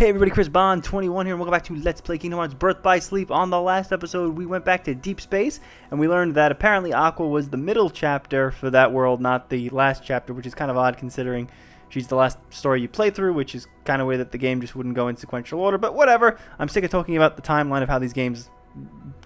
Hey everybody, Chris Bond 21 here, and welcome back to Let's Play Kingdom Hearts Birth by Sleep. On the last episode, we went back to deep space, and we learned that apparently Aqua was the middle chapter for that world, not the last chapter, which is kind of odd considering she's the last story you play through, which is kind of a way that the game just wouldn't go in sequential order, but whatever. I'm sick of talking about the timeline of how these games,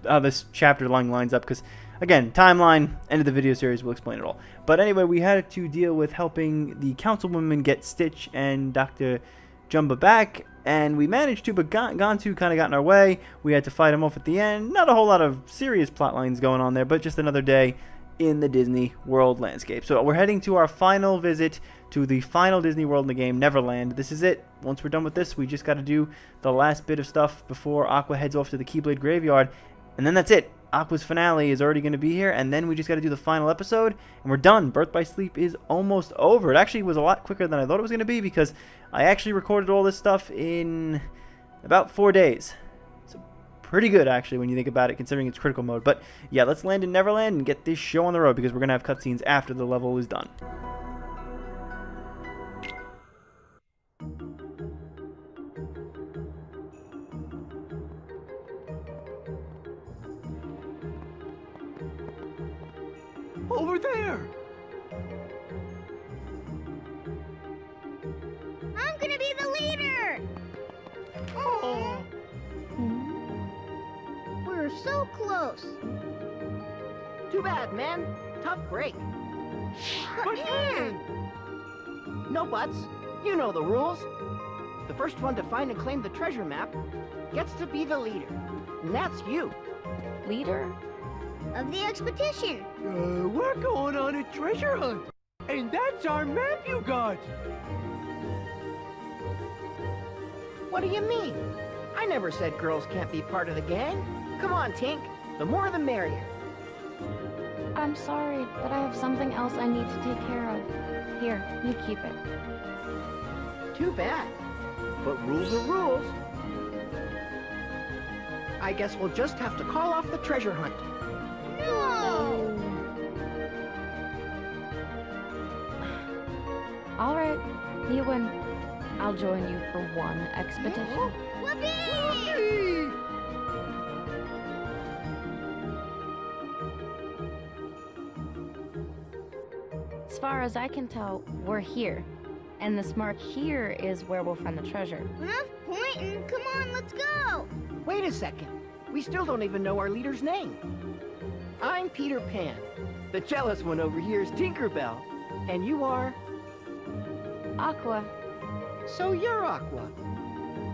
how this chapter line lines up, because again, timeline, end of the video series, will explain it all. But anyway, we had to deal with helping the councilwoman get Stitch and Dr. Jumba back, and we managed to, but Gantu kind of got in our way. We had to fight him off at the end. Not a whole lot of serious plot lines going on there, but just another day in the Disney World landscape. So we're heading to our final visit to the final Disney World in the game, Neverland. This is it. Once we're done with this, we just got to do the last bit of stuff before Aqua heads off to the Keyblade Graveyard, and then that's it. Aqua's finale is already going to be here, and then we just got to do the final episode, and we're done. Birth by Sleep is almost over. It actually was a lot quicker than I thought it was going to be, because I actually recorded all this stuff in about 4 days. So pretty good, actually, when you think about it, considering it's critical mode. But yeah, let's land in Neverland and get this show on the road, because we're going to have cutscenes after the level is done. Over there! I'm gonna be the leader! Oh! We're so close. Too bad, man. Tough break. But man! No buts. You know the rules. The first one to find and claim the treasure map gets to be the leader. And that's you. Leader? Of the expedition. We're going on a treasure hunt! And that's our map you got! What do you mean? I never said girls can't be part of the gang. Come on, Tink. The more the merrier. I'm sorry, but I have something else I need to take care of. Here, you keep it. Too bad. But rules are rules. I guess we'll just have to call off the treasure hunt. No! All right, you win. I'll join you for one expedition. Whoopee! As far as I can tell, we're here. And this mark here is where we'll find the treasure. Enough pointing. Come on, let's go. Wait a second. We still don't even know our leader's name. I'm Peter Pan. The jealous one over here is Tinkerbell. And you are? Aqua. So you're Aqua.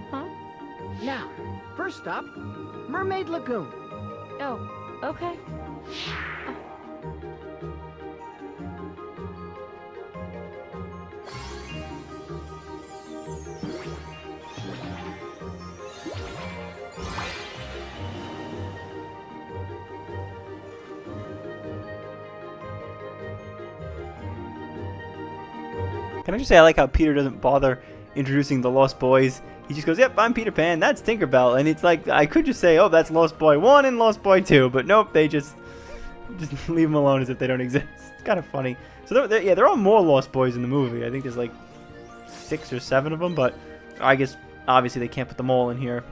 Huh? Now, first stop, Mermaid Lagoon. Oh, okay. Can I just say I like how Peter doesn't bother introducing the Lost Boys. He just goes, yep, I'm Peter Pan, that's Tinkerbell. And it's like, I could just say, oh, that's Lost Boy 1 and Lost Boy 2. But nope, they just leave them alone as if they don't exist. It's kind of funny. So yeah, there are more Lost Boys in the movie. I think there's like 6 or 7 of them. But I guess, obviously, they can't put them all in here.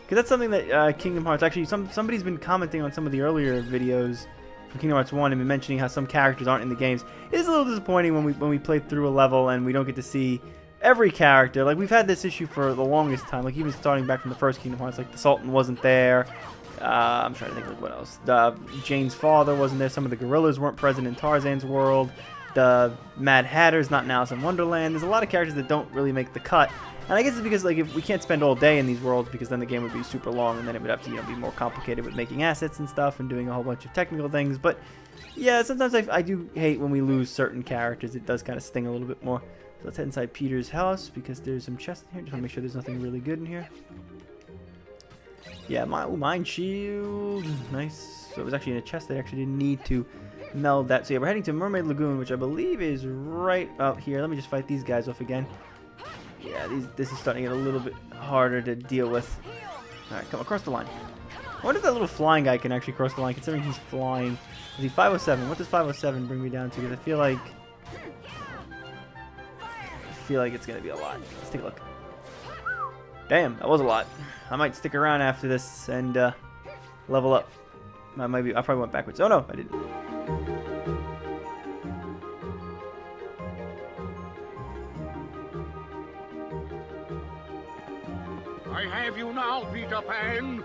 Because that's something that Kingdom Hearts, actually, somebody's been commenting on some of the earlier videos from Kingdom Hearts 1 and been mentioning how some characters aren't in the games. It is a little disappointing when we play through a level and we don't get to see every character. Like, we've had this issue for the longest time, like even starting back from the first Kingdom Hearts. Like, the Sultan wasn't there. I'm trying to think, like, what else. Jane's father wasn't there. Some of the gorillas weren't present in Tarzan's world. The Mad Hatter's not in Alice in Wonderland. There's a lot of characters that don't really make the cut. And I guess it's because, like, if we can't spend all day in these worlds, because then the game would be super long, and then it would have to, be more complicated with making assets and stuff and doing a whole bunch of technical things. But yeah, sometimes I do hate when we lose certain characters. It does kind of sting a little bit more. So let's head inside Peter's house, because there's some chests in here. Just want to make sure there's nothing really good in here. Yeah, Mind Shield. Nice. So it was actually in a chest. They actually didn't need to meld that. So yeah, we're heading to Mermaid Lagoon, which I believe is right out here. Let me just fight these guys off again. Yeah, this is starting to get a little bit harder to deal with. Alright, come across the line. I wonder if that little flying guy can actually cross the line, considering he's flying. Is he 507? What does 507 bring me down to? Because I feel like it's going to be a lot. Let's take a look. Damn, that was a lot. I might stick around after this and level up. I probably went backwards. Oh no, I didn't. I have you now, Peter Pan.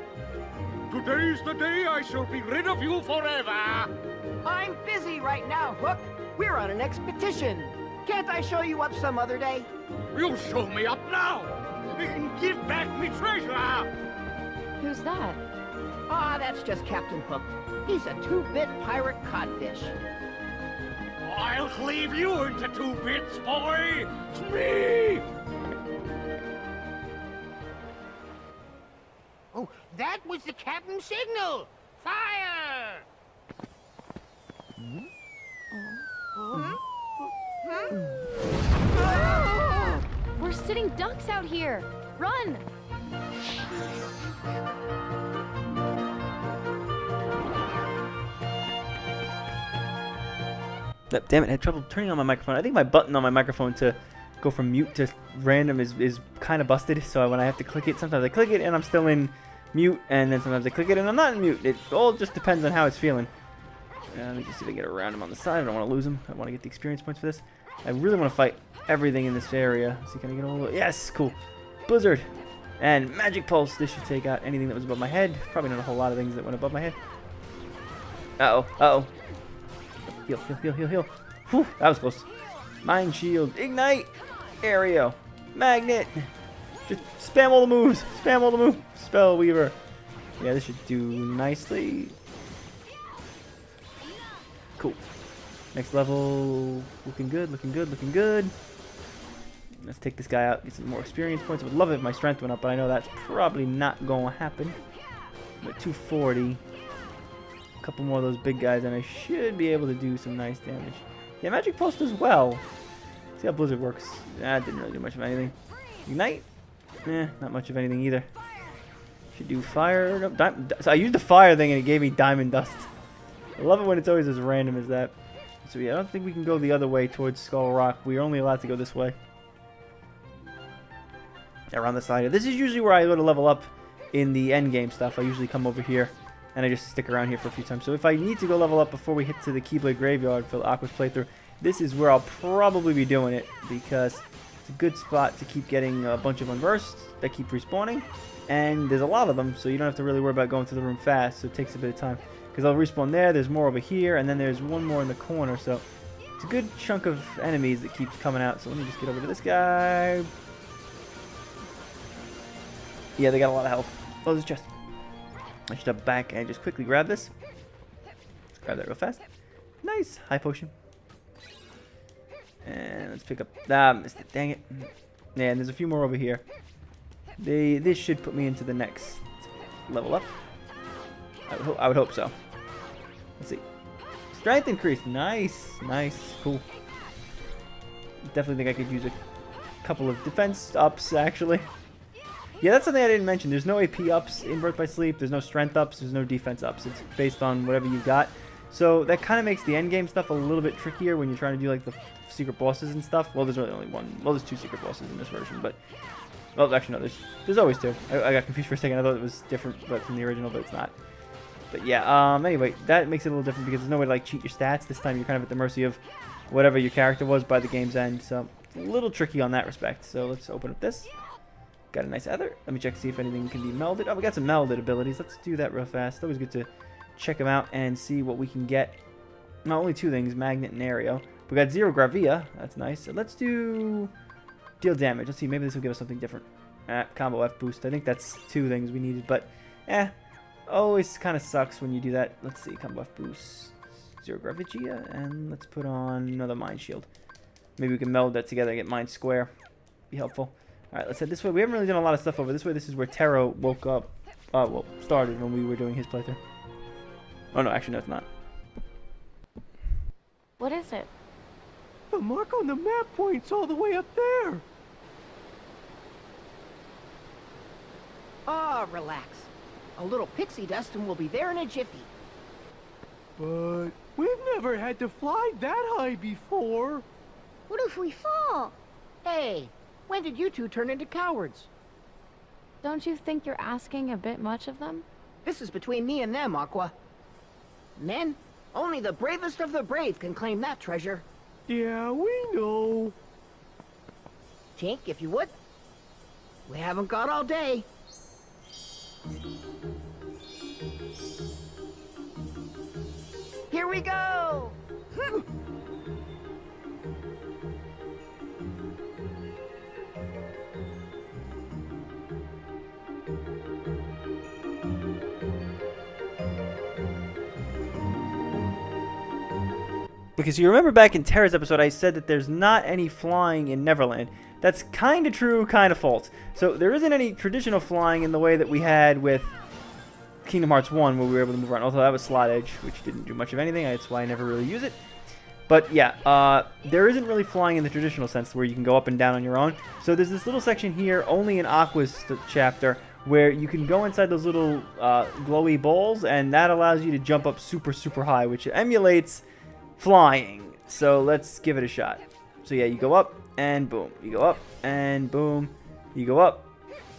Today's the day I shall be rid of you forever. I'm busy right now, Hook. We're on an expedition. Can't I show you up some other day? You show me up now. Give back me treasure. Who's that? Ah, that's just Captain Hook. He's a 2-bit pirate codfish. I'll cleave you into 2 bits, boy. It's me. Oh, that was the captain's signal. Fire! We're sitting ducks out here. Run! Damn it, I had trouble turning on my microphone. I think my button on my microphone to go from mute to random is kind of busted. So when I have to click it, sometimes I click it and I'm still in mute, and then sometimes I click it and I'm not in mute. It all just depends on how it's feeling. Let me just see if I get around him on the side. I don't want to lose him. I want to get the experience points for this. I really want to fight everything in this area. See, can I get a little... Yes, cool. Blizzard. And Magic Pulse. This should take out anything that was above my head. Probably not a whole lot of things that went above my head. Uh-oh. Uh-oh. Heal, heal, heal, heal, heal. Whew, that was close. Mind Shield. Ignite. Aereo. Magnet. Just spam all the moves. Spam all the moves. Spell Weaver. Yeah, this should do nicely. Cool. Next level. Looking good, looking good, looking good. Let's take this guy out. Get some more experience points. I would love it if my strength went up, but I know that's probably not going to happen. I'm at 240. A couple more of those big guys, and I should be able to do some nice damage. Yeah, Magic Pulse does well. See how Blizzard works. That didn't really do much of anything. Ignite? Not much of anything either. Should do fire. Nope, so I used the fire thing, and it gave me Diamond Dust. I love it when it's always as random as that. So yeah, I don't think we can go the other way towards Skull Rock. We're only allowed to go this way. Around the side. This is usually where I go to level up in the end game stuff. I usually come over here and I just stick around here for a few times. So if I need to go level up before we hit to the Keyblade Graveyard for Aqua's playthrough, this is where I'll probably be doing it, because it's a good spot to keep getting a bunch of unversed that keep respawning. And there's a lot of them, so you don't have to really worry about going through the room fast, so it takes a bit of time. Because they'll respawn there, there's more over here, and then there's one more in the corner, so it's a good chunk of enemies that keeps coming out. So let me just get over to this guy. Yeah, they got a lot of health. Oh, there's a chest. I should have back and just quickly grab this. Let's grab that real fast. Nice. High potion. And let's pick up... Ah, missed it. Dang it. Yeah, and there's a few more over here. This should put me into the next level up. I would hope so. Let's see. Strength increase. Nice. Nice. Cool. Definitely think I could use a couple of defense ups, actually. Yeah, that's something I didn't mention. There's no AP ups in Birth by Sleep. There's no strength ups. There's no defense ups. It's based on whatever you've got. So that kind of makes the end game stuff a little bit trickier when you're trying to do like the secret bosses and stuff. Well, there's really only one. Well, there's 2 secret bosses in this version, but... Well, actually, no, there's always 2. I got confused for a second. I thought it was different but from the original, but it's not. But yeah, anyway, that makes it a little different because there's no way to like cheat your stats. This time you're kind of at the mercy of whatever your character was by the game's end. So it's a little tricky on that respect. So let's open up this. Got a nice ether. Let me check to see if anything can be melded. Oh, we got some melded abilities. Let's do that real fast. Always good to check them out and see what we can get. Not only 2 things, Magnet and Aereo. We got 0 Gravia. That's nice. So let's do deal damage. Let's see. Maybe this will give us something different. Combo F boost. I think that's 2 things we needed, but always kind of sucks when you do that. Let's see. Combo F boost. 0 Gravigia. And let's put on another Mind Shield. Maybe we can meld that together and get Mind Square. Be helpful. Alright, let's head this way. We haven't really done a lot of stuff over this way. This is where Taro woke up. Well, started when we were doing his playthrough. Oh, no. Actually, no, it's not. What is it? The mark on the map points all the way up there. Ah, relax. A little pixie dust and we'll be there in a jiffy. But we've never had to fly that high before. What if we fall? Hey, when did you 2 turn into cowards? Don't you think you're asking a bit much of them? This is between me and them, Aqua. Men, only the bravest of the brave can claim that treasure. Yeah, we know. Tink, if you would. We haven't got all day. Here we go! Because you remember back in Terra's episode, I said that there's not any flying in Neverland. That's kind of true, kind of false. So there isn't any traditional flying in the way that we had with Kingdom Hearts 1, where we were able to move around. Although that was slot edge, which didn't do much of anything. That's why I never really use it. But yeah, there isn't really flying in the traditional sense where you can go up and down on your own. So there's this little section here, only in Aqua's chapter, where you can go inside those little glowy balls, and that allows you to jump up super, super high, which emulates flying. So let's give it a shot. So yeah, you go up and boom, you go up and boom, you go up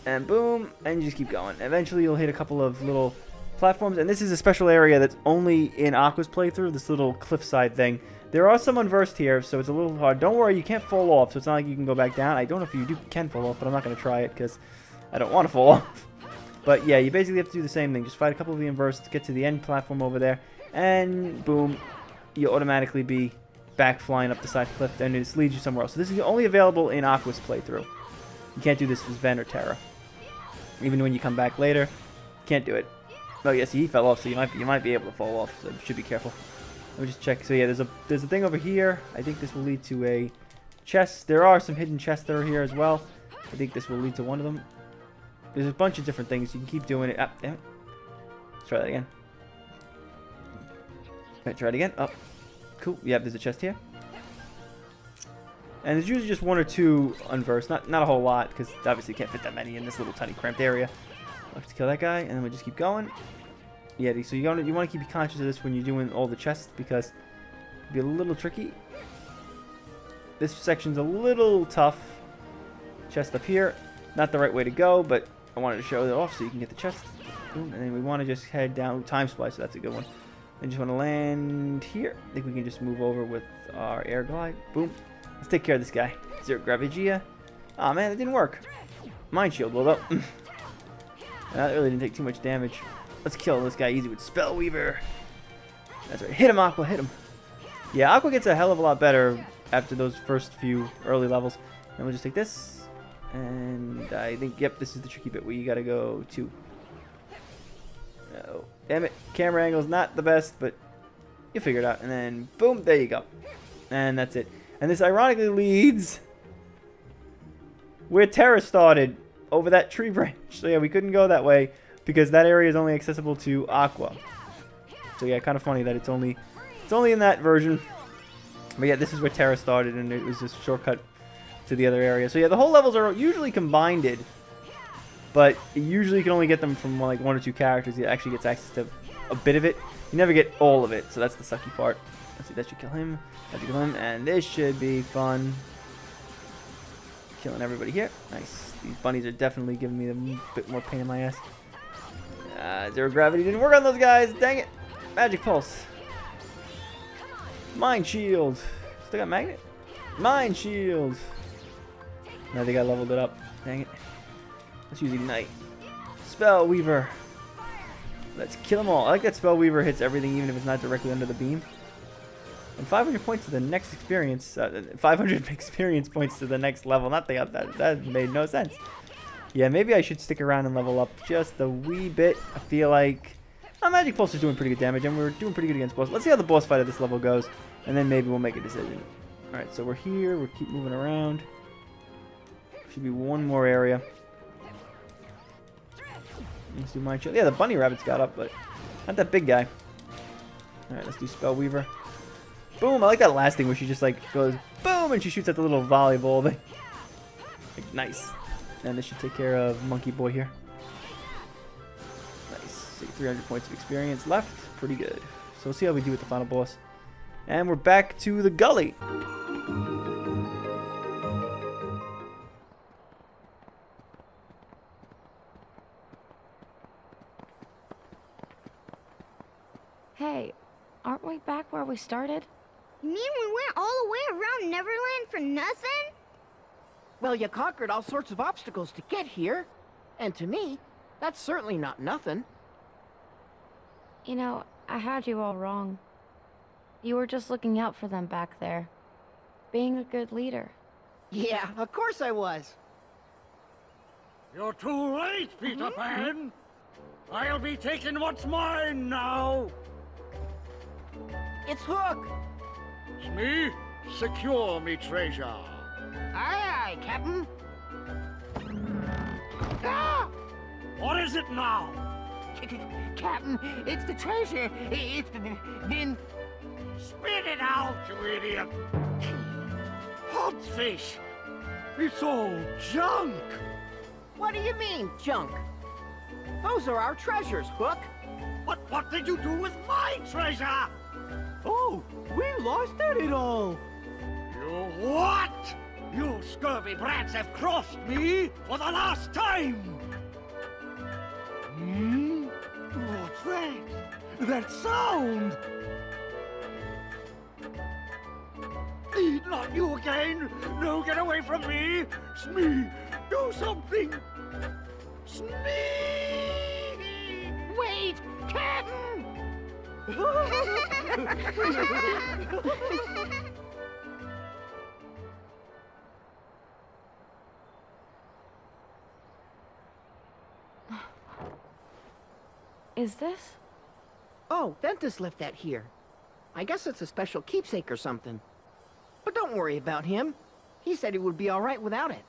and boom, and you just keep going. Eventually you'll hit a couple of little platforms, and this is a special area that's only in Aqua's playthrough, this little cliffside thing. There are some unversed here, so it's a little hard. Don't worry, you can't fall off, so it's not like you can go back down. I don't know if you can fall off, but I'm not going to try it because I don't want to fall off. But yeah, you basically have to do the same thing. Just fight a couple of the unversed, get to the end platform over there, and boom, you automatically be back flying up the side cliff, and it just leads you somewhere else. So this is only available in Aqua's playthrough. You can't do this with Ven or Terra. Even when you come back later, can't do it. Oh yes, he fell off, so you might be able to fall off. So you should be careful. Let me just check. So yeah, there's a thing over here. I think this will lead to a chest. There are some hidden chests that are here as well. I think this will lead to one of them. There's a bunch of different things. You can keep doing it. Ah, damn it. Let's try that again. Okay, try it again. Oh, cool. Yeah, there's a chest here. And there's usually just one or two unversed. Not a whole lot, because obviously you can't fit that many in this little tiny cramped area. I'll have to kill that guy, and then we'll just keep going. Yeah, so you want to keep conscious of this when you're doing all the chests, because it'll be a little tricky. This section's a little tough. Chest up here. Not the right way to go, but I wanted to show it off so you can get the chest. Boom, and then we want to just head down. Time splice, so that's a good one. I just want to land here. I think we can just move over with our air glide. Boom. Let's take care of this guy. Zero Gravigia. Aw, man, that didn't work. Mind shield build up. That really didn't take too much damage. Let's kill this guy easy with Spell Weaver. That's right. Hit him, Aqua. Hit him. Yeah, Aqua gets a hell of a lot better after those first few early levels. And we'll just take this. And I think, yep, this is the tricky bit where you gotta go to. Oh, damn it. Camera angle's not the best, but you figure it out. And then, boom, there you go. And that's it. And this ironically leads where Terra started, over that tree branch. So yeah, we couldn't go that way because that area is only accessible to Aqua. So yeah, kind of funny that it's only in that version. But yeah, this is where Terra started, and it was just a shortcut to the other area. So yeah, the whole levels are usually combined, but usually you can only get them from like one or two characters. It actually gets access to a bit of it. You never get all of it, so that's the sucky part. Let's see, that should kill him. That should kill him, and this should be fun. Killing everybody here. Nice. These bunnies are definitely giving me a bit more pain in my ass. Zero gravity didn't work on those guys. Dang it. Magic pulse. Mind shield. Still got magnet. Mind shield. Now they got leveled it up. Dang it. Let's use ignite. Spell Weaver. Let's kill them all. I like that Spell Weaver hits everything, even if it's not directly under the beam. And 500 points to the next experience. 500 experience points to the next level. Not the up. That made no sense. Yeah, maybe I should stick around and level up just a wee bit. I feel like Magic Pulse is doing pretty good damage, and we're doing pretty good against boss. Let's see how the boss fight of this level goes, and then maybe we'll make a decision. All right, so we're here. We'll keep moving around. Should be one more area. Let's do Mind Shield. Yeah, the bunny rabbits got up, but not that big guy. All right, let's do Spell Weaver. Boom! I like that last thing where she just like goes boom, and she shoots at the little volleyball thing. Like, nice. And this should take care of Monkey Boy here. Nice. 300 points of experience left. Pretty good. So we'll see how we do with the final boss. And we're back to the gully. Hey, aren't we back where we started? You mean we went all the way around Neverland for nothing? Well, you conquered all sorts of obstacles to get here. And to me, that's certainly not nothing. You know, I had you all wrong. You were just looking out for them back there. Being a good leader. Yeah, of course I was. You're too late, Peter Pan. I'll be taking what's mine now. It's Hook. Smee, secure me treasure. Aye, aye, Captain. Ah! What is it now? Captain, it's the treasure. It's been... Spit it out, you idiot! Hogfish! It's all junk! What do you mean, junk? Those are our treasures, Hook. What did you do with my treasure? Oh, we lost it all. You what? You scurvy brats have crossed me for the last time! Hmm? What's that? That sound! Not you again! No, get away from me! Smee, do something! Smee! Wait, Captain! Is this? Oh, Ventus left that here. I guess it's a special keepsake or something. But don't worry about him. He said he would be all right without it.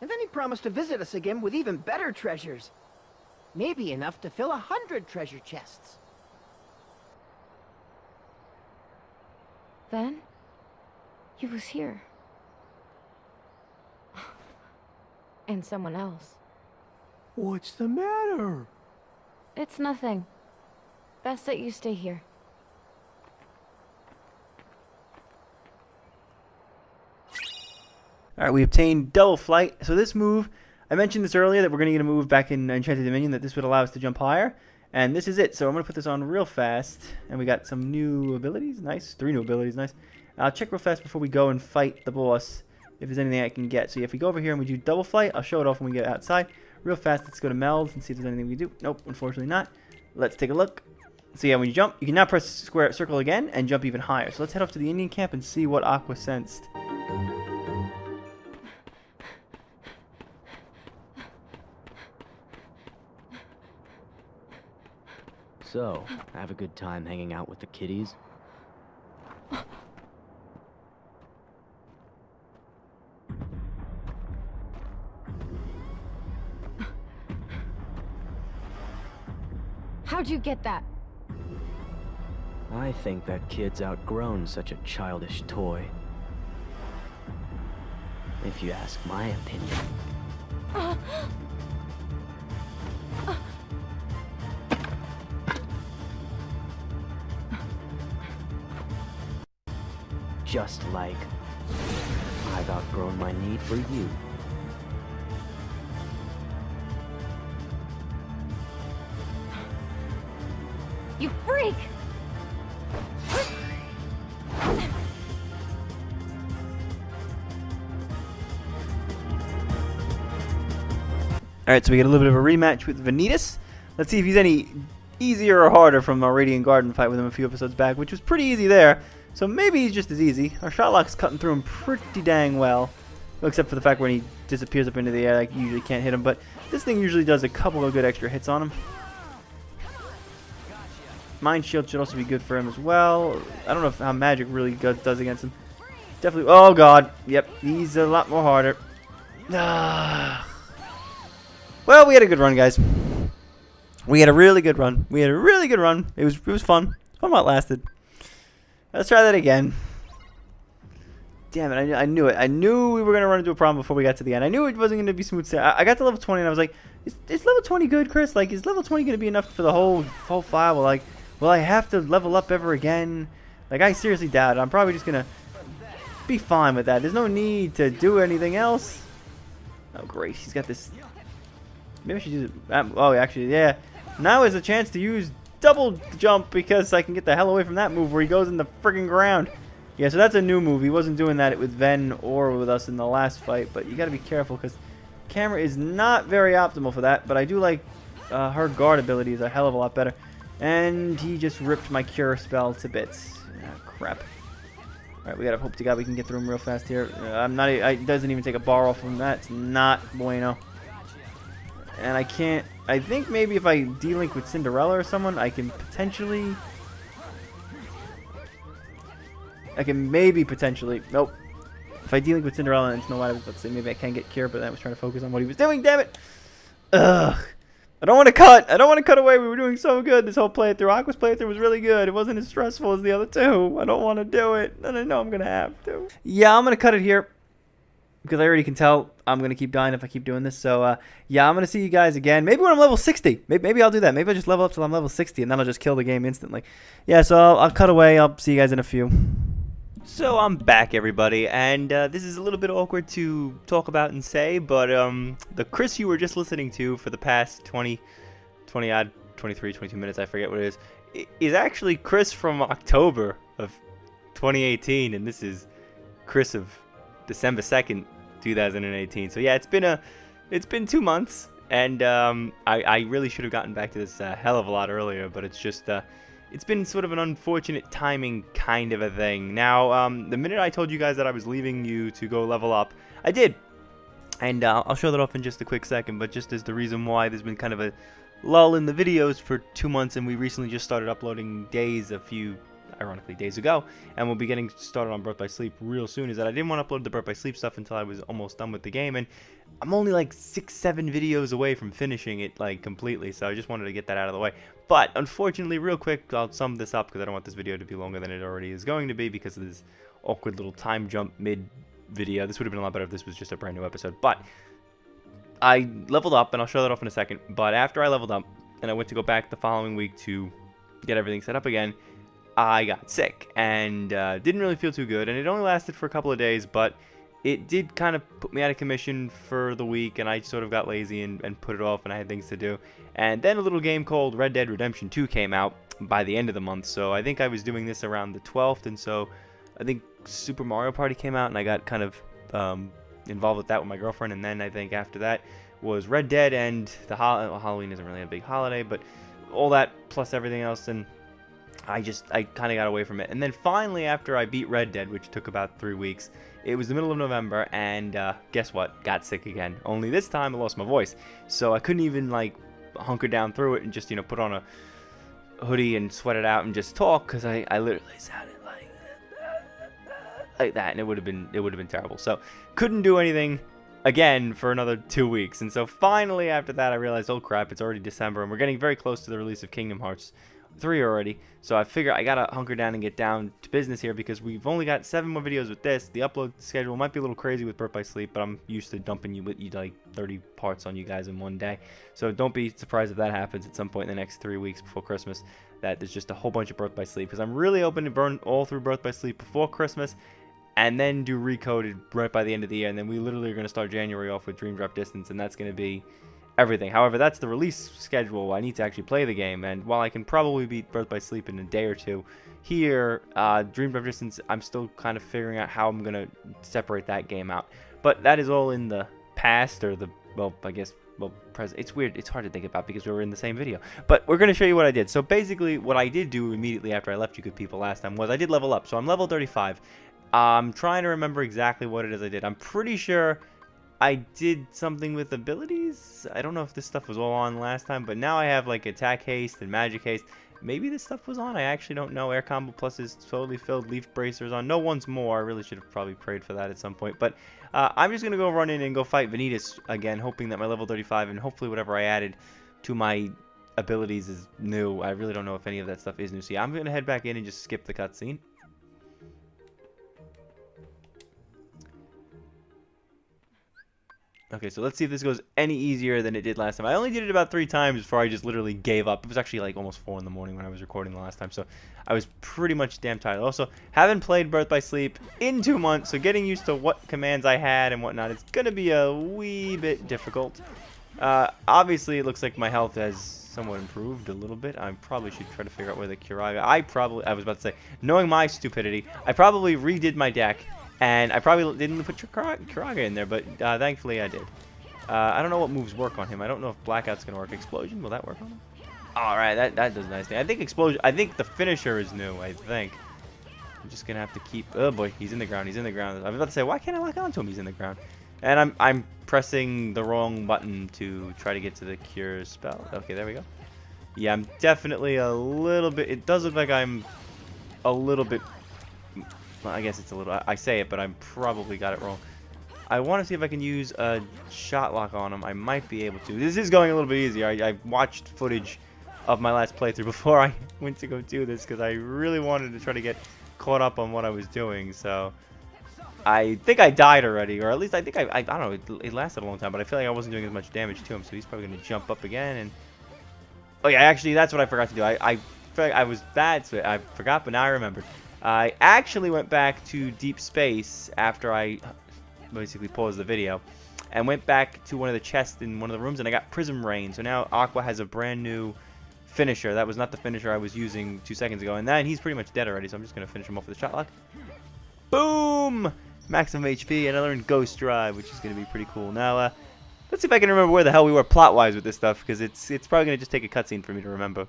And then he promised to visit us again with even better treasures. Maybe enough to fill 100 treasure chests. Then? He was here. And someone else. What's the matter? It's nothing. Best that you stay here. Alright, we obtained double flight. So this move, I mentioned this earlier that we're going to get a move back in Enchanted Dominion that this would allow us to jump higher. And this is it. So I'm going to put this on real fast. And we got some new abilities. Nice. 3 new abilities. Nice. I'll check real fast before we go and fight the boss if there's anything I can get. So if we go over here and we do double flight, I'll show it off when we get outside. Real fast, let's go to Meld and see if there's anything we do. Nope, unfortunately not. Let's take a look. So yeah, when you jump, you can now press square circle again and jump even higher. So let's head off to the Indian camp and see what Aqua sensed. So, have a good time hanging out with the kiddies? How'd you get that? I think that kid's outgrown such a childish toy. If you ask my opinion. Just like I've outgrown my need for you. You freak! Alright, so we get a little bit of a rematch with Vanitas. Let's see if he's any easier or harder from our Radiant Garden fight with him a few episodes back, which was pretty easy there. So maybe he's just as easy. Our Shotlock's cutting through him pretty dang well. Except for the fact when he disappears up into the air, like, you usually can't hit him. But this thing usually does a couple of good extra hits on him. Mind Shield should also be good for him as well. I don't know how magic really does against him. Definitely. Oh, God. Yep. He's a lot more harder. Well, we had a good run, guys. We had a really good run. It was fun. Fun while it lasted. Let's try that again. Damn it, I knew it. I knew we were going to run into a problem before we got to the end. I knew it wasn't going to be smooth sailing. I got to level 20 and I was like, is level 20 good, Chris? Like, is level 20 going to be enough for the whole file? Well, like, will I have to level up ever again? Like, I seriously doubt it. I'm probably just going to be fine with that. There's no need to do anything else. Oh, great. He's got this. Maybe I should use it. Oh, actually, yeah. Now is the chance to use double jump because I can get the hell away from that move where he goes in the friggin' ground. Yeah, so that's a new move. He wasn't doing that with Ven or with us in the last fight, but you got to be careful because camera is not very optimal for that. But I do like her guard ability is a hell of a lot better. And he just ripped my cure spell to bits. Ah, crap. All right, we got to hope to God we can get through him real fast here. It doesn't even take a bar off from that. It's not bueno. And I can't. I think maybe if I de-link with Cinderella or someone, I can potentially. Nope. If I de-link with Cinderella and Snow White, let's say maybe I can get Cure, but I was trying to focus on what he was doing. Damn it! Ugh. I don't want to cut. I don't want to cut away. We were doing so good this whole playthrough. Aqua's playthrough was really good. It wasn't as stressful as the other two. I don't want to do it, and I know I'm gonna have to. Yeah, I'm gonna cut it here because I already can tell I'm gonna keep dying if I keep doing this. So yeah, I'm gonna see you guys again. Maybe when I'm level 60. Maybe I'll do that. Maybe I'll just level up till I'm level 60, and then I'll just kill the game instantly. Yeah, so I'll cut away. I'll see you guys in a few. So I'm back, everybody, and this is a little bit awkward to talk about and say, but the Chris you were just listening to for the past 23, 22 minutes, I forget what it is actually Chris from October of 2018, and this is Chris of December 2nd, 2018. So yeah, it's been 2 months, and I really should have gotten back to this a hell of a lot earlier, but it's just it's been sort of an unfortunate timing kind of a thing. Now, the minute I told you guys that I was leaving you to go level up, I did. And I'll show that off in just a quick second, but just as the reason why there's been kind of a lull in the videos for 2 months, and we recently just started uploading days a few, ironically, days ago, and we'll be getting started on Birth by Sleep real soon, is that I didn't want to upload the Birth by Sleep stuff until I was almost done with the game, and I'm only like 6-7 videos away from finishing it like completely, so I just wanted to get that out of the way. But unfortunately, real quick, I'll sum this up because I don't want this video to be longer than it already is going to be because of this awkward little time jump mid video. This would have been a lot better if this was just a brand new episode, but I leveled up, and I'll show that off in a second. But after I leveled up and I went to go back the following week to get everything set up again, I got sick and didn't really feel too good, and it only lasted for a couple of days, but it did kind of put me out of commission for the week, and I sort of got lazy and put it off, and I had things to do. And then a little game called Red Dead Redemption 2 came out by the end of the month, so I think I was doing this around the 12th, and so I think Super Mario Party came out, and I got kind of involved with that with my girlfriend, and then I think after that was Red Dead, and the Halloween isn't really a big holiday, but all that plus everything else, and I kind of got away from it. And then finally, after I beat Red Dead, which took about 3 weeks, it was the middle of November, and guess what? Got sick again. Only this time I lost my voice, so I couldn't even like hunker down through it and just put on a hoodie and sweat it out and just talk, because I literally sounded like that, and it would have been terrible. So couldn't do anything again for another 2 weeks, and so finally after that I realized, oh crap, it's already December, and we're getting very close to the release of Kingdom Hearts 3 already, so I figure I gotta hunker down and get down to business here, because we've only got 7 more videos with this. The upload schedule might be a little crazy with Birth by Sleep, but I'm used to dumping you like 30 parts on you guys in one day, so don't be surprised if that happens at some point in the next 3 weeks before Christmas, that there's just a whole bunch of Birth by Sleep, because I'm really hoping to burn all through Birth by Sleep before Christmas, and then do Recoded right by the end of the year, and then we literally are going to start January off with Dream Drop Distance, and that's going to be everything. However, that's the release schedule. I need to actually play the game, and while I can probably beat Birth by Sleep in a day or two, here, Dream Drop Distance, I'm still kind of figuring out how I'm going to separate that game out. But that is all in the past, or the, well, I guess, well, present. It's weird. It's hard to think about because we were in the same video. But we're going to show you what I did. So basically, what I did do immediately after I left you good people last time was I did level up. So I'm level 35. I'm trying to remember exactly what it is I did. I'm pretty sure I did something with abilities. I don't know if this stuff was all on last time, but now I have like attack haste and magic haste. Maybe this stuff was on. I actually don't know. Air combo plus is totally filled. Leaf bracers on. No one's more. I really should have probably prayed for that at some point. But I'm just going to go run in and go fight Vanitas again, hoping that my level 35 and hopefully whatever I added to my abilities is new. I really don't know if any of that stuff is new. So yeah, I'm going to head back in and just skip the cutscene. Okay, so let's see if this goes any easier than it did last time. I only did it about 3 times before I just literally gave up. It was actually like almost 4 in the morning when I was recording the last time, so I was pretty much damn tired. Also, haven't played Birth by Sleep in 2 months, so getting used to what commands I had and whatnot, it's going to be a wee bit difficult. Obviously, it looks like my health has somewhat improved a little bit. I probably should try to figure out where the Kiraga... I was about to say, knowing my stupidity, I probably redid my deck, and I probably didn't put Kiraga in there, but thankfully I did. I don't know what moves work on him. I don't know if Blackout's going to work. Explosion, will that work on him? Alright, that does a nice thing. I think Explosion... I think the finisher is new, I think. I'm just going to have to keep... Oh boy, he's in the ground, he's in the ground. I was about to say, why can't I lock onto him? He's in the ground. And I'm pressing the wrong button to try to get to the cure spell. Okay, there we go. Yeah, I'm definitely a little bit... It does look like I'm a little bit... Well, I guess it's a little... I say it, but I probably got it wrong. I want to see if I can use a shot lock on him. I might be able to. This is going a little bit easier. I watched footage of my last playthrough before I went to go do this because I really wanted to try to get caught up on what I was doing, so... I think I died already, or at least I think I don't know, it lasted a long time, but I feel like I wasn't doing as much damage to him, so he's probably going to jump up again, and... Oh yeah, actually, that's what I forgot to do. I feel like I was bad, so I forgot, but now I remembered. I actually went back to Deep Space after I basically paused the video, and went back to one of the chests in one of the rooms, and I got Prism Rain, so now Aqua has a brand new finisher. That was not the finisher I was using 2 seconds ago, and then he's pretty much dead already, so I'm just going to finish him off with a shot lock. Boom! Maximum HP, and I learned Ghost Drive, which is going to be pretty cool. Now, let's see if I can remember where the hell we were plot-wise with this stuff, because it's probably going to just take a cutscene for me to remember.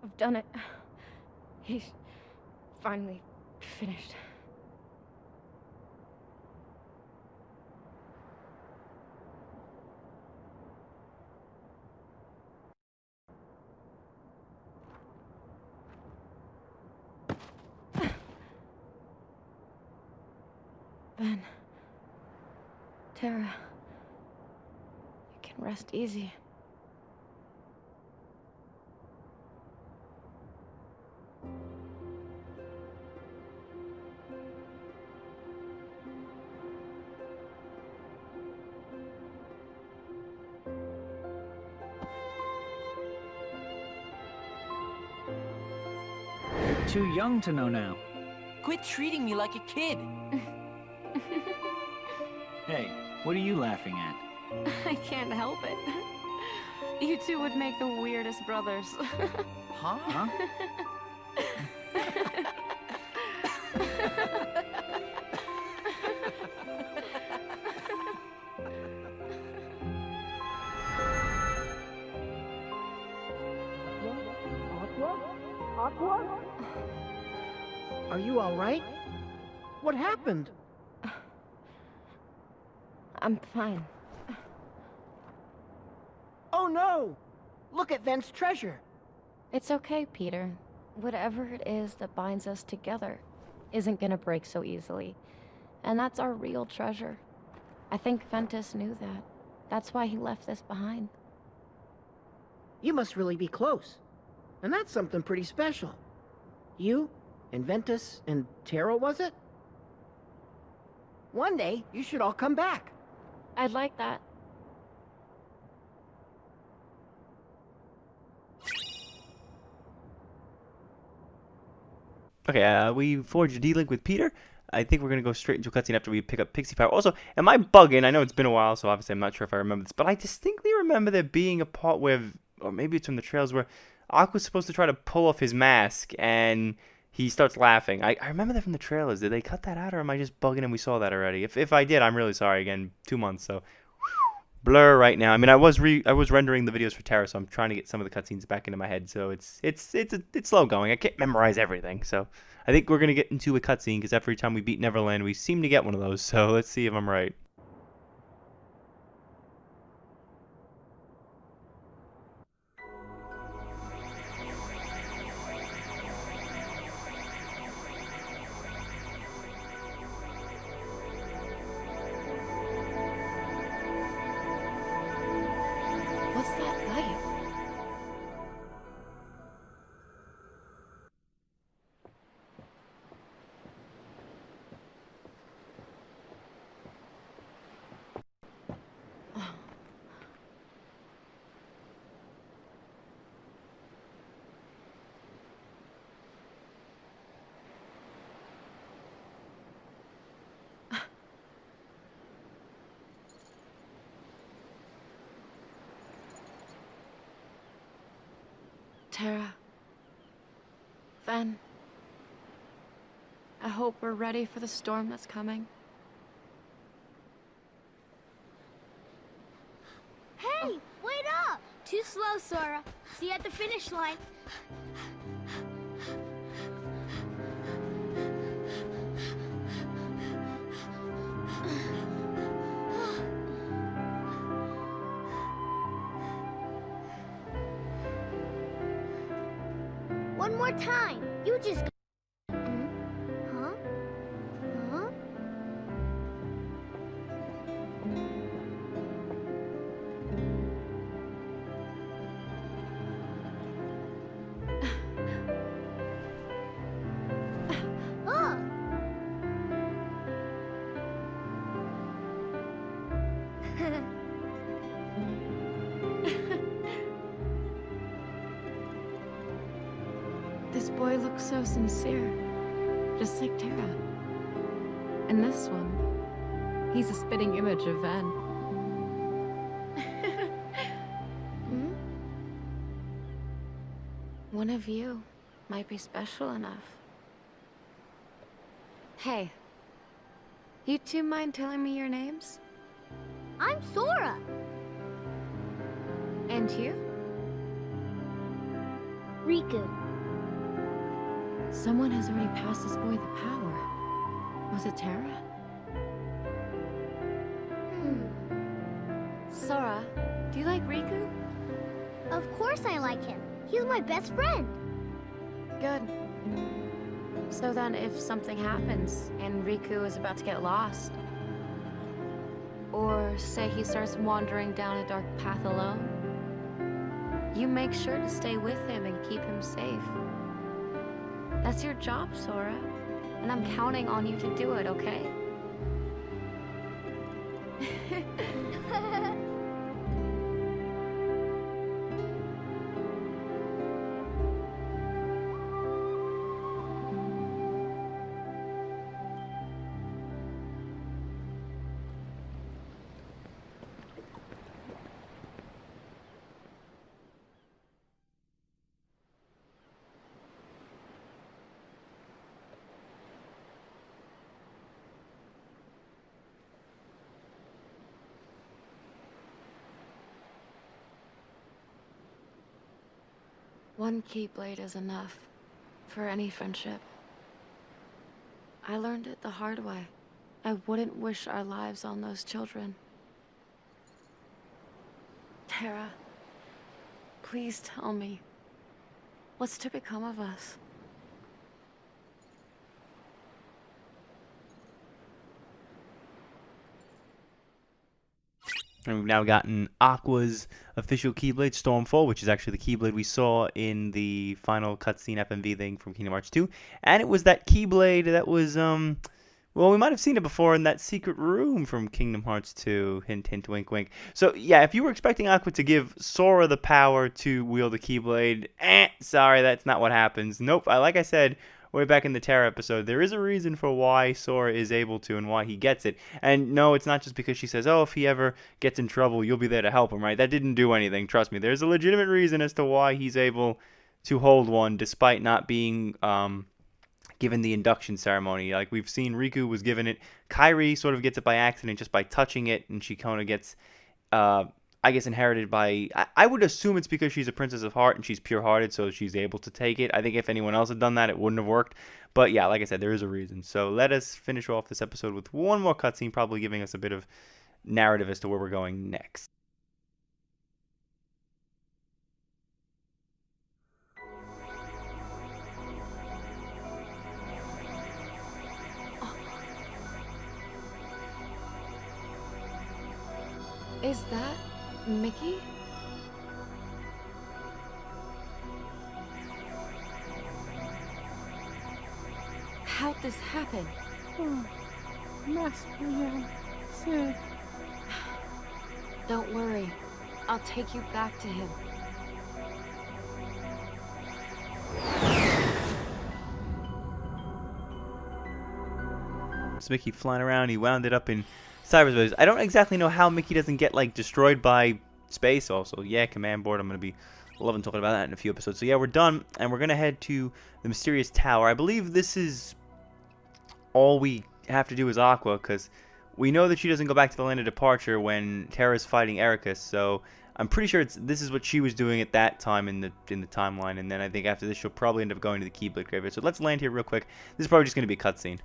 I've done it. He's finally finished. Ben, Tara, you can rest easy. Too young to know now. Quit treating me like a kid. Hey, what are you laughing at? I can't help it. You two would make the weirdest brothers. Huh? Huh? Aqua? Are you all right? What happened? I'm fine. Oh no! Look at Vent's treasure. It's okay, Peter. Whatever it is that binds us together isn't gonna break so easily. And that's our real treasure. I think Ventus knew that. That's why he left this behind. You must really be close. And that's something pretty special. You, and Ventus, and Tara, was it? One day, you should all come back. I'd like that. Okay, we forged a D-Link with Peter. I think we're going to go straight into a cutscene after we pick up Pixie Power. Also, am I bugging? I know it's been a while, so obviously I'm not sure if I remember this, but I distinctly remember there being a part where, or maybe it's from the trails, where Aqua's supposed to try to pull off his mask, and he starts laughing. I remember that from the trailers. Did they cut that out, or am I just bugging and we saw that already? If I did, I'm really sorry. Again, 2 months, so blur right now. I mean, I was rendering the videos for Terra, so I'm trying to get some of the cutscenes back into my head. So it's slow going. I can't memorize everything. So I think we're gonna get into a cutscene because every time we beat Neverland, we seem to get one of those. So let's see if I'm right. What's that light? Tara. Ven. I hope we're ready for the storm that's coming. Hey, wait up! Too slow, Sora. See you at the finish line. One more time. You just... Huh? Huh? Oh! This boy looks so sincere, just like Tara. And this one, he's a spitting image of Ven. Hmm? One of you might be special enough. Hey, you two mind telling me your names? I'm Sora. And you? Riku. Someone has already passed this boy the power. Was it Tara? Sora, do you like Riku? Of course I like him. He's my best friend. Good. So then if something happens and Riku is about to get lost, or say he starts wandering down a dark path alone, you make sure to stay with him and keep him safe. That's your job, Sora, and I'm counting on you to do it, okay? One Keyblade is enough for any friendship. I learned it the hard way. I wouldn't wish our lives on those children. Tara, please tell me, what's to become of us? And we've now gotten Aqua's official Keyblade, Stormfall, which is actually the Keyblade we saw in the final cutscene FMV thing from Kingdom Hearts 2. And it was that Keyblade that was, well, we might have seen it before in that secret room from Kingdom Hearts 2. Hint, hint, wink, wink. So, yeah, if you were expecting Aqua to give Sora the power to wield the Keyblade, sorry, that's not what happens. Nope, like I said, way back in the Terra episode, there is a reason for why Sora is able to and why he gets it. And no, it's not just because she says, oh, if he ever gets in trouble, you'll be there to help him, right? That didn't do anything, trust me. There's a legitimate reason as to why he's able to hold one despite not being given the induction ceremony. Like we've seen, Riku was given it. Kairi sort of gets it by accident just by touching it, and she kind of gets I guess inherited by, I would assume it's because she's a princess of heart and she's pure-hearted, so she's able to take it. I think if anyone else had done that, it wouldn't have worked. But yeah, like I said, there is a reason. So let us finish off this episode with one more cutscene, probably giving us a bit of narrative as to where we're going next. Is that Mickey? How'd this happen? Oh, Master Yang said... Don't worry. I'll take you back to him. It's Mickey flying around. He wound it up in cyberspace. I don't exactly know how Mickey doesn't get like destroyed by space also. Yeah, command board. I'm going to be loving talking about that in a few episodes. So yeah, we're done, and we're going to head to the mysterious tower. I believe this is all we have to do is Aqua, because we know that she doesn't go back to the land of departure when Terra's fighting Ericus, so I'm pretty sure this is what she was doing at that time in the timeline, and then I think after this she'll probably end up going to the Keyblade Graveyard. So let's land here real quick. This is probably just going to be a cutscene.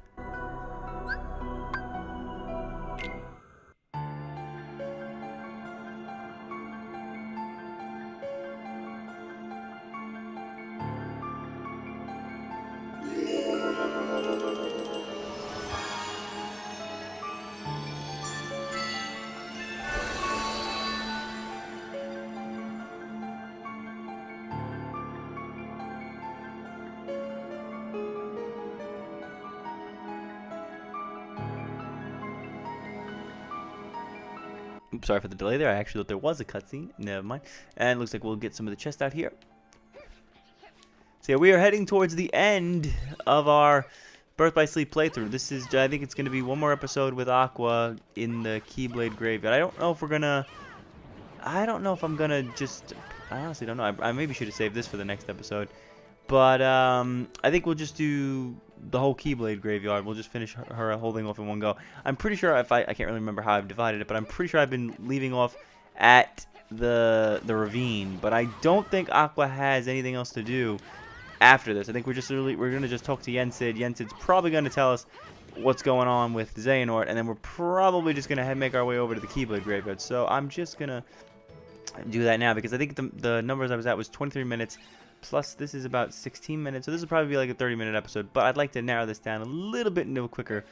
Oops, sorry for the delay there. I actually thought there was a cutscene. Never mind. And it looks like we'll get some of the chest out here. So yeah, we are heading towards the end of our Birth by Sleep playthrough. This is, I think it's going to be one more episode with Aqua in the Keyblade Graveyard. I don't know if we're going to, I don't know if I'm going to just, I honestly don't know. I maybe should have saved this for the next episode. But I think we'll just do the whole Keyblade Graveyard. We'll just finish her whole thing off in one go. I'm pretty sure, I can't really remember how I've divided it, but I'm pretty sure I've been leaving off at the ravine. But I don't think Aqua has anything else to do after this. I think we're going to just talk to Yensid. Yensid's probably going to tell us what's going on with Xehanort, and then we're probably just going to make our way over to the Keyblade Graveyard. So I'm just going to do that now, because I think the numbers I was at was 23 minutes. Plus, this is about 16 minutes, so this will probably be like a 30-minute episode. But I'd like to narrow this down a little bit into a quicker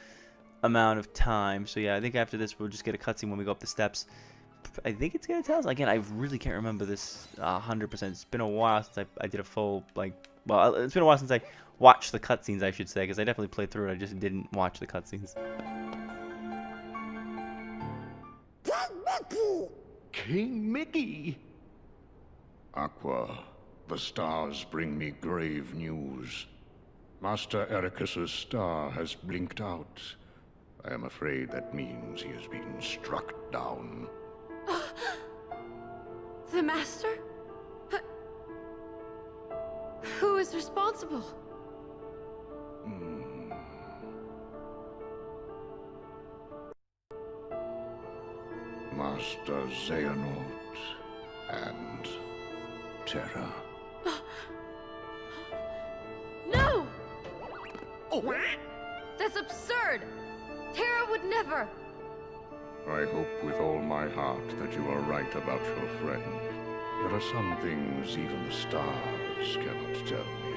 amount of time. So yeah, I think after this, we'll just get a cutscene when we go up the steps. I think it's going to tell us. Again, I really can't remember this 100%. It's been a while since I did a full, well, it's been a while since I watched the cutscenes, I should say, because I definitely played through it. I just didn't watch the cutscenes. King Mickey! Aqua, the stars bring me grave news. Master Ericus's star has blinked out. I am afraid that means he has been struck down. The Master? Who is responsible? Master Xehanort and Terra. No! Oh. That's absurd! Terra would never! I hope with all my heart that you are right about your friend. There are some things even the stars cannot tell me.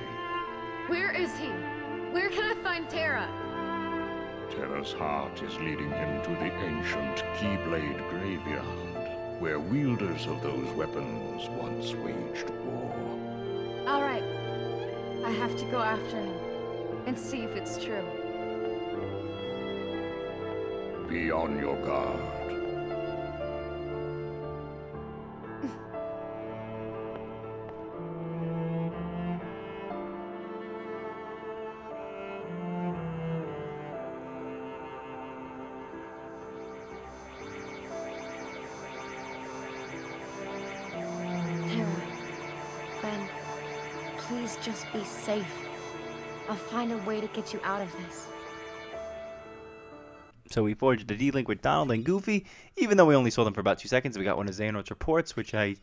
Where is he? Where can I find Terra? Terra's heart is leading him to the ancient Keyblade Graveyard, where wielders of those weapons once waged war. Alright. I have to go after him and see if it's true. Be on your guard. Please just be safe. I'll find a way to get you out of this. So we forged a D-Link with Donald and Goofy, even though we only saw them for about 2 seconds. We got one of Xehanort's reports, which I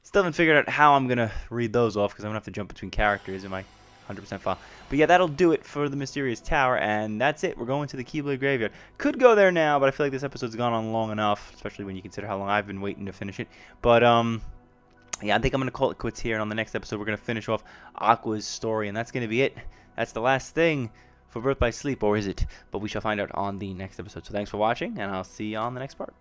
still haven't figured out how I'm going to read those off, because I'm going to have to jump between characters in my 100% file. But yeah, that'll do it for the Mysterious Tower, and that's it. We're going to the Keyblade Graveyard. Could go there now, but I feel like this episode's gone on long enough, especially when you consider how long I've been waiting to finish it. But, yeah, I think I'm going to call it quits here, and on the next episode, we're going to finish off Aqua's story, and that's going to be it. That's the last thing for Birth by Sleep, or is it? But we shall find out on the next episode. So thanks for watching, and I'll see you on the next part.